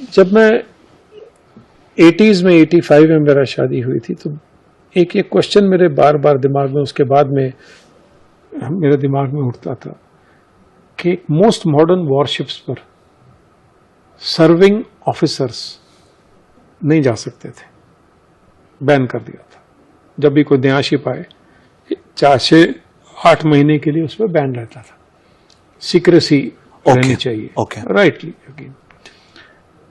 जब मैं 80s में 85 में मेरा शादी हुई थी, तो एक क्वेश्चन मेरे बार बार दिमाग में, उसके बाद में मेरे दिमाग में उठता था कि मोस्ट मॉडर्न वॉरशिप्स पर सर्विंग ऑफिसर्स नहीं जा सकते थे, बैन कर दिया था। जब भी कोई नया शिप आए 4 से 8 महीने के लिए उस पर बैन रहता था, सीक्रेसी रहनी चाहिए। राइटली अगेन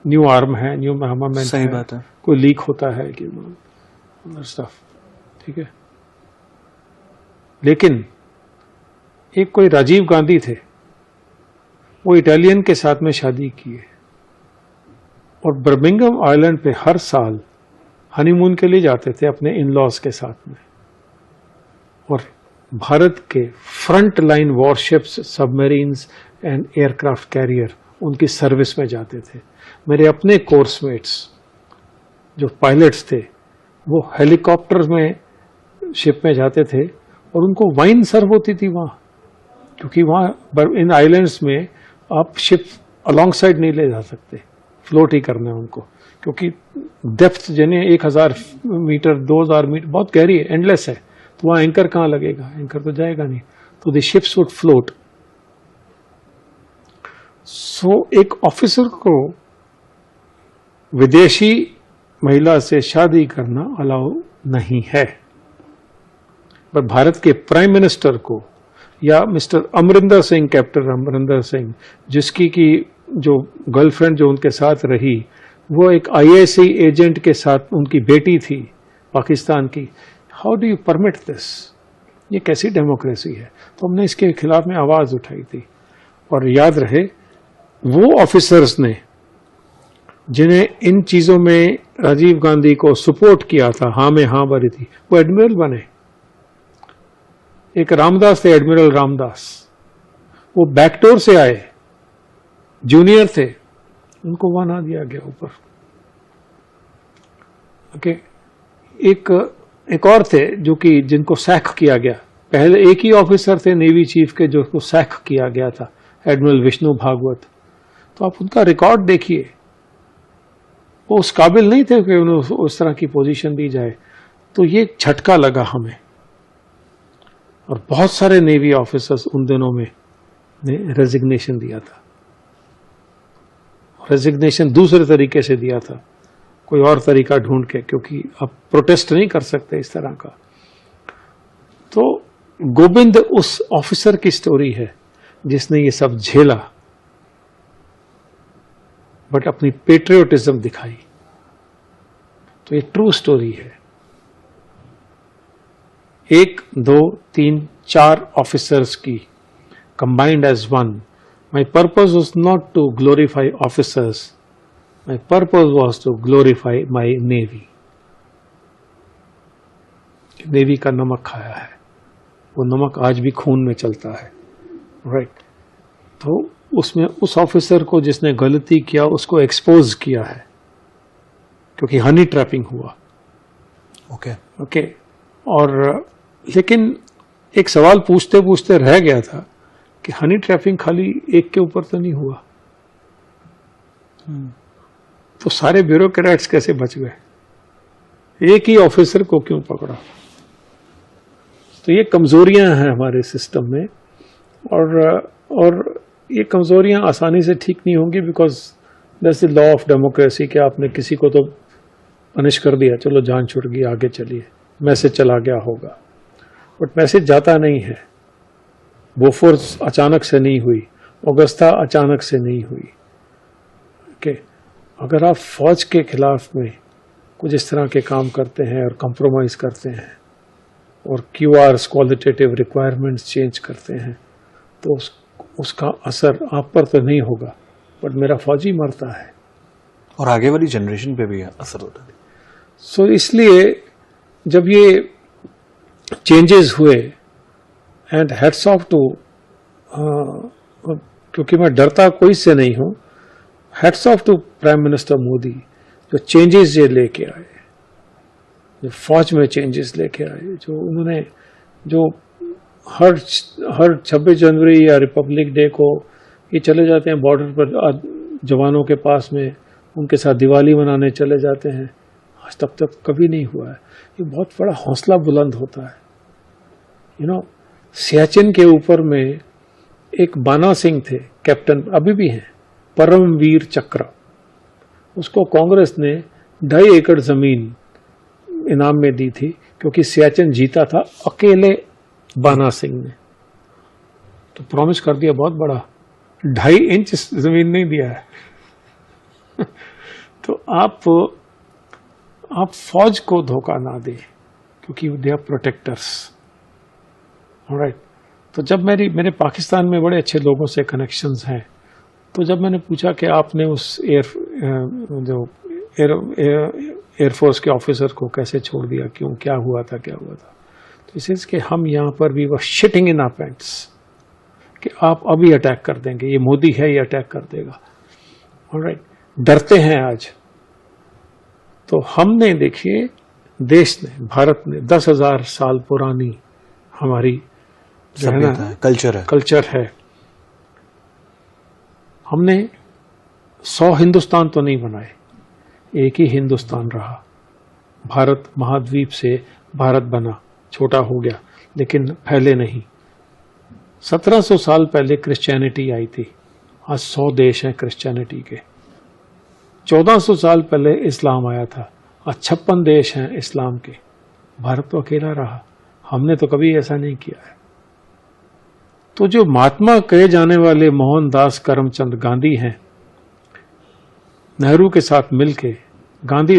न्यू आर्म है, न्यू आर्मामेंट, सही बात है, कोई लीक होता है कि स्टफ, ठीक है। लेकिन एक कोई राजीव गांधी थे, वो इटालियन के साथ में शादी किए और बर्मिंघम आइलैंड पे हर साल हनीमून के लिए जाते थे अपने इन लॉज के साथ में, और भारत के front line warships, submarines and aircraft carrier उनकी सर्विस में जाते थे। मेरे अपने कोर्समेट्स जो पायलट्स थे वो हेलीकॉप्टर में शिप में जाते थे और उनको वाइन सर्व होती थी वहाँ, क्योंकि वहाँ इन आइलैंड्स में आप शिप अलोंग साइड नहीं ले जा सकते, फ्लोट ही करना है उनको, क्योंकि डेप्थ जिन्हें 1000 मीटर 2000 मीटर बहुत गहरी है, एंडलेस है, तो वहाँ एंकर कहाँ लगेगा, एंकर तो जाएगा नहीं, तो द शिप्स वुड फ्लोट। सो एक ऑफिसर को विदेशी महिला से शादी करना अलाउ नहीं है, पर भारत के प्राइम मिनिस्टर को या मिस्टर अमरिंदर सिंह, कैप्टन अमरिंदर सिंह, जिसकी की जो गर्लफ्रेंड जो उनके साथ रही वो एक IAC एजेंट के साथ उनकी बेटी थी पाकिस्तान की, how do you permit this? ये कैसी डेमोक्रेसी है? तो हमने इसके खिलाफ में आवाज उठाई थी। और याद रहे वो ऑफिसर्स ने जिन्हें इन चीजों में राजीव गांधी को सपोर्ट किया था, हाँ में हाँ भरी थी, वो एडमिरल बने। एक रामदास थे, एडमिरल रामदास, वो बैकडोर से आए, जूनियर थे, उनको बना दिया गया ऊपर। ओके, एक और थे जो कि जिनको सैक किया गया, पहले एक ही ऑफिसर थे नेवी चीफ के जो सैक किया गया था, एडमिरल विष्णु भागवत। तो आप उनका रिकॉर्ड देखिए, वो उस काबिल नहीं थे कि उन्हें उस तरह की पोजीशन दी जाए। तो ये झटका लगा हमें, और बहुत सारे नेवी ऑफिसर्स उन दिनों में ने रेजिग्नेशन दिया था। रेजिग्नेशन दूसरे तरीके से दिया था, कोई और तरीका ढूंढ के, क्योंकि आप प्रोटेस्ट नहीं कर सकते इस तरह का। तो गोविंद उस ऑफिसर की स्टोरी है जिसने ये सब झेला, बट अपनी पेट्रियोटिज्म दिखाई। तो ये ट्रू स्टोरी है। 1, 2, 3, 4 ऑफिसर्स की combined as one. My purpose was not to glorify officers. My purpose was to glorify my Navy. Navy का नमक खाया है, वो नमक आज भी खून में चलता है, राइट। तो उसमें उस ऑफिसर को जिसने गलती किया उसको एक्सपोज किया है, क्योंकि हनी ट्रैपिंग हुआ। ओके। और लेकिन एक सवाल पूछते पूछते रह गया था कि हनी ट्रैपिंग खाली एक के ऊपर तो नहीं हुआ, तो सारे ब्यूरोक्रेट्स कैसे बच गए? एक ही ऑफिसर को क्यों पकड़ा? तो ये कमजोरियां हैं हमारे सिस्टम में, और ये कमजोरियां आसानी से ठीक नहीं होंगी, because that's the law of democracy कि आपने किसी को तो पनिश कर दिया, चलो जान छूट गई, आगे चलिए, मैसेज चला गया होगा। बट मैसेज जाता नहीं है। बोफोर्स अचानक से नहीं हुई, ऑगस्टा अचानक से नहीं हुई। ओके, अगर आप फौज के खिलाफ में कुछ इस तरह के काम करते हैं और कंप्रोमाइज करते हैं और QRs क्वालिटेटिव रिक्वायरमेंट्स चेंज करते हैं, तो उसका असर आप पर तो नहीं होगा, बट मेरा फौजी मरता है और आगे वाली जनरेशन पे भी असर होता है। सो इसलिए जब ये चेंजेस हुए, एंड हेड्स ऑफ टू, क्योंकि मैं डरता कोई से नहीं हूं, hats off to prime minister Modi, जो चेंजेस ये लेके आए, जो फौज में चेंजेस लेके आए, जो उन्होंने जो हर 26 जनवरी या रिपब्लिक डे को ये चले जाते हैं बॉर्डर पर जवानों के पास में, उनके साथ दिवाली मनाने चले जाते हैं। आज तक कभी नहीं हुआ है। ये बहुत बड़ा हौसला बुलंद होता है। सियाचिन के ऊपर में एक बाना सिंह थे कैप्टन, अभी भी हैं, परमवीर चक्र। उसको कांग्रेस ने 2.5 एकड़ जमीन इनाम में दी थी क्योंकि सियाचिन जीता था अकेले बाना सिंह ने। तो प्रॉमिस कर दिया बहुत बड़ा, 2.5 इंच जमीन नहीं दिया है। तो आप फौज को धोखा ना दें क्योंकि दे आर प्रोटेक्टर्स। ऑलराइट। तो जब मेरे पाकिस्तान में बड़े अच्छे लोगों से कनेक्शंस हैं, तो जब मैंने पूछा कि आपने उस एयरफोर्स के ऑफिसर को कैसे छोड़ दिया, क्यों, क्या हुआ था, तो इस कि हम यहाँ पर भी वह शिटिंग इन आवर पैंट्स कि आप अभी अटैक कर देंगे, ये मोदी है, ये अटैक कर देगा। ऑलराइट। डरते हैं आज। तो हमने, देखिए, देश ने, भारत ने 10,000 साल पुरानी हमारी सभ्यता है, कल्चर है। हमने 100 हिंदुस्तान तो नहीं बनाए, एक ही हिंदुस्तान रहा। भारत महाद्वीप से भारत बना, छोटा हो गया लेकिन फैले नहीं। 1700 साल पहले क्रिश्चियनिटी आई थी, आज 100 देश हैं क्रिश्चियनिटी के। 1400 साल पहले इस्लाम आया था, आज 56 देश हैं इस्लाम के। भारत तो अकेला रहा। हमने तो कभी ऐसा नहीं किया है। तो जो महात्मा कहे जाने वाले मोहनदास करमचंद गांधी हैं, नेहरू के साथ मिलके गांधी